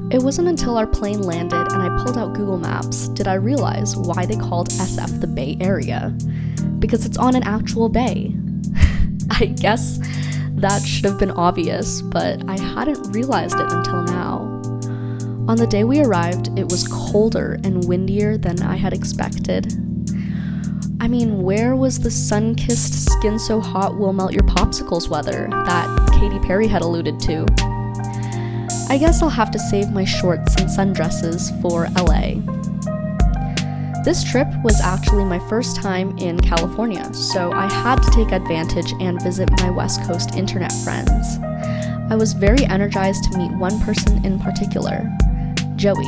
It wasn't until our plane landed and I pulled out Google Maps did I realize why they called SF the Bay Area. Because it's on an actual bay. I guess that should have been obvious, but I hadn't realized it until now. On the day we arrived, it was colder and windier than I had expected. I mean, where was the sun-kissed skin so hot will melt your popsicles weather that Katy Perry had alluded to? I guess I'll have to save my shorts and sundresses for LA. This trip was actually my first time in California, so I had to take advantage and visit my West Coast internet friends. I was very energized to meet one person in particular, Joey.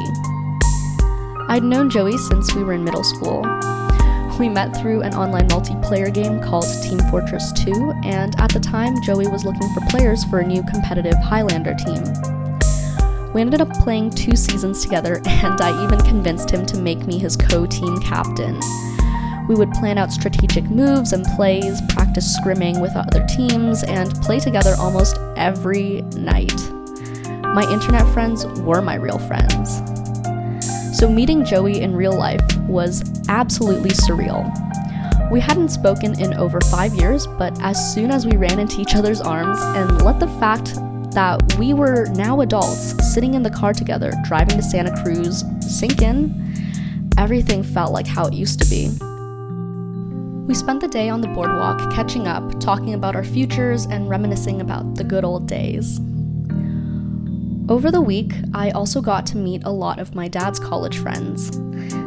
I'd known Joey since we were in middle school. We met through an online multiplayer game called Team Fortress 2, and at the time, Joey was looking for players for a new competitive Highlander team. We ended up playing 2 seasons together, and I even convinced him to make me his co-team captain. We would plan out strategic moves and plays, practice scrimming with other teams, and play together almost every night. My internet friends were my real friends. So meeting Joey in real life was absolutely surreal. We hadn't spoken in over 5 years, but as soon as we ran into each other's arms and let the fact that we were now adults sitting in the car together, driving to Santa Cruz, sink in, everything felt like how it used to be. We spent the day on the boardwalk catching up, talking about our futures and reminiscing about the good old days. Over the week, I also got to meet a lot of my dad's college friends.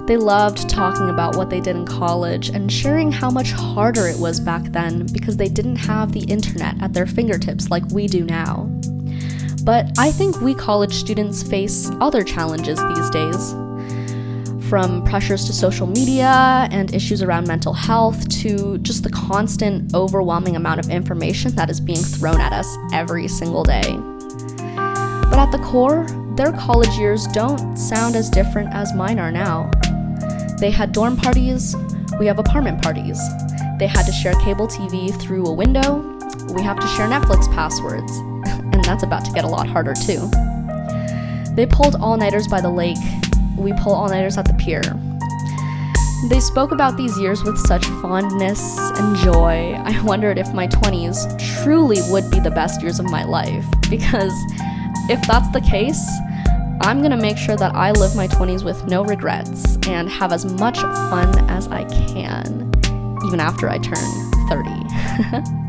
They loved talking about what they did in college and sharing how much harder it was back then because they didn't have the internet at their fingertips like we do now. But I think we college students face other challenges these days. From pressures to social media and issues around mental health to just the constant, overwhelming amount of information that is being thrown at us every single day. But at the core, their college years don't sound as different as mine are now. They had dorm parties, we have apartment parties. They had to share cable TV through a window, we have to share Netflix passwords. And that's about to get a lot harder too. They pulled all-nighters by the lake. We pull all-nighters at the pier. They spoke about these years with such fondness and joy. I wondered if my 20s truly would be the best years of my life. Because if that's the case, I'm gonna make sure that I live my 20s with no regrets and have as much fun as I can, even after I turn 30.